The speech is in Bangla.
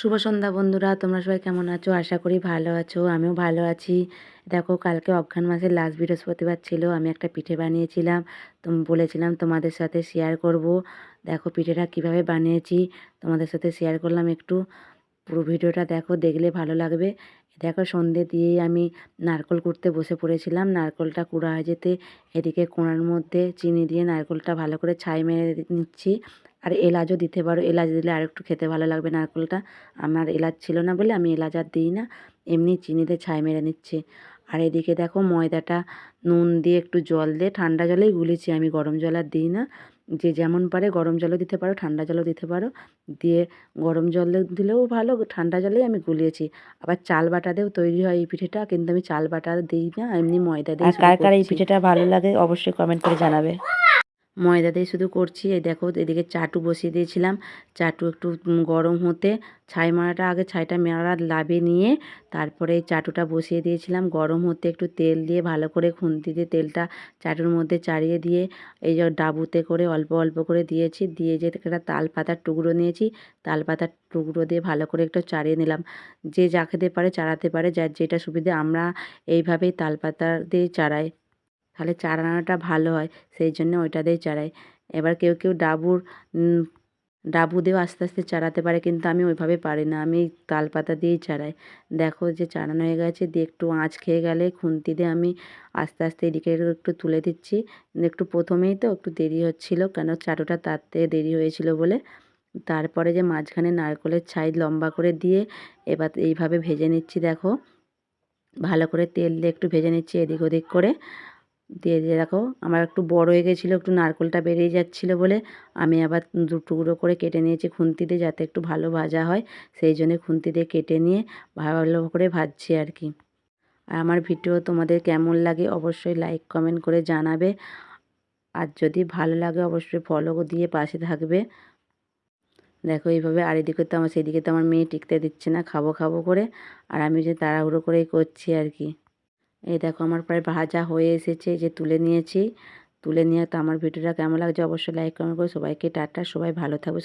শুভ সন্ধ্যা বন্ধুরা, তোমরা সবাই কেমন আছো? আশা করি ভালো আছো। আমিও ভালো আছি। দেখো, কালকে অঘ্রাণ মাসের লাস্ট বৃহস্পতিবার ছিল। আমি একটা পিঠে বানিয়েছিলাম। বলেছিলাম তোমাদের সাথে শেয়ার করব। দেখো পিঠেটা কিভাবে বানিয়েছি তোমাদের সাথে শেয়ার করলাম একটু। পুরো ভিডিওটা দেখো, দেখলে ভালো লাগবে। দেখো, সন্ধে দিয়েই আমি নারকেল কুড়তে বসে পড়েছিলাম। নারকেলটা কুড়া হয়ে যেতে এদিকে কোড়ার মধ্যে চিনি দিয়ে নারকেলটা ভালো করে ছাই মেরে নিচ্ছি। আর এলাচও দিতে পারো, এলাচ দিলে আর একটু খেতে ভালো লাগবে নারকেলটা। আমার এলাচ ছিল না বলে আমি এলাচ আর দিই না, এমনি চিনিতে ছাই মেরে নিচ্ছি। আর এদিকে দেখো, ময়দাটা নুন দিয়ে একটু জল দিয়ে ঠান্ডা জলেই গুলেছি আমি, গরম জল আর দিই না। যে যেমন পারে গরম জলও দিতে পারো, ঠান্ডা জলও দিতে পারো। দিয়ে গরম জল দিলেও ভালো, ঠান্ডা জলেই আমি গুলিয়েছি। আবার চাল বাটা দিয়েও তৈরি হয় এই পিঠেটা, কিন্তু আমি চাল বাটা দিই না, এমনি ময়দা দিয়ে শুধু কার কার এই করছি। পিঠেটা ভালো লাগে অবশ্যই কমেন্ট করে জানাবে। ময়দা দিয়ে শুধু করছি। এই দেখো, এদিকে চাটু বসিয়ে দিয়েছিলাম। চাটু একটু গরম হতে ছাই মারাটা আগে ছাইটা মারা লাবে নিয়ে তারপরে এই চাটুটা বসিয়ে দিয়েছিলাম। গরম হতে একটু তেল দিয়ে ভালো করে খুন্তি দিয়ে তেলটা চাটুর মধ্যে চাড়িয়ে দিয়ে এই যে ডাবুতে করে অল্প অল্প করে দিয়েছি। দিয়ে যে একটা তাল পাতার টুকরো নিয়েছি, তাল পাতার টুকরো দিয়ে ভালো করে একটু চাড়িয়ে নিলাম। যে যা খেতে পারে চাড়াতে পারে, যার যেটা সুবিধে। আমরা এইভাবেই তাল পাতা দিয়ে চাড়াই, তাহলে চারানাটা ভালো হয়, সেই জন্য ওইটা দিয়েই চারাই। এবার কেউ কেউ ডাবু দিয়েও আস্তে আস্তে চারাতে পারে, কিন্তু আমি ওইভাবে পারি না, আমি তাল পাতা দিয়েই চারাই। দেখো যে চারানো হয়ে গেছে, দিয়ে একটু আঁচ খেয়ে গেলে খুন্তি দিয়ে আমি আস্তে আস্তে এদিকে একটু তুলে দিচ্ছি। একটু প্রথমেই তো একটু দেরি হচ্ছিলো, কেন চাটুটা তাতে দেরি হয়েছিল বলে। তারপরে যে মাঝখানে নারকেলের ছাই লম্বা করে দিয়ে এবার এইভাবে ভেজে নিচ্ছি। দেখো, ভালো করে তেল দিয়ে একটু ভেজে নিচ্ছি এদিক ওদিক করে। দিয়ে দেখো, আমার একটু বড় হয়ে গেছিলো, একটু নারকেলটা বেরিয়ে যাচ্ছিলো বলে আমি আবার দু টুকরো করে কেটে নিয়েছি খুন্তি দিয়ে, যাতে একটু ভালো ভাজা হয়। সেই জন্যে খুন্তি দিয়ে কেটে নিয়ে ভালো করে ভাজছি আর কি। আর আমার ভিডিও তোমাদের কেমন লাগে অবশ্যই লাইক কমেন্ট করে জানাবে। আর যদি ভালো লাগে অবশ্যই ফলো দিয়ে পাশে থাকবে। দেখো এইভাবে, আর এদিকে তো আমার সেদিকে তো আমার মেয়ে টিকতে দিচ্ছে না, খাবো খাবো করে। আর আমি যে তাড়াহুড়ো করেই করছি আর কি। এই দেখো, আমার প্রায় ভাজা হয়ে এসেছে, যে তুলে নিয়েছি। তুলে নিয়ে তো আমার ভিডিওটা কেমন লাগছে অবশ্যই লাইক কমেন্ট করে। সবাইকে টাটা, সবাই ভালো থাকবে।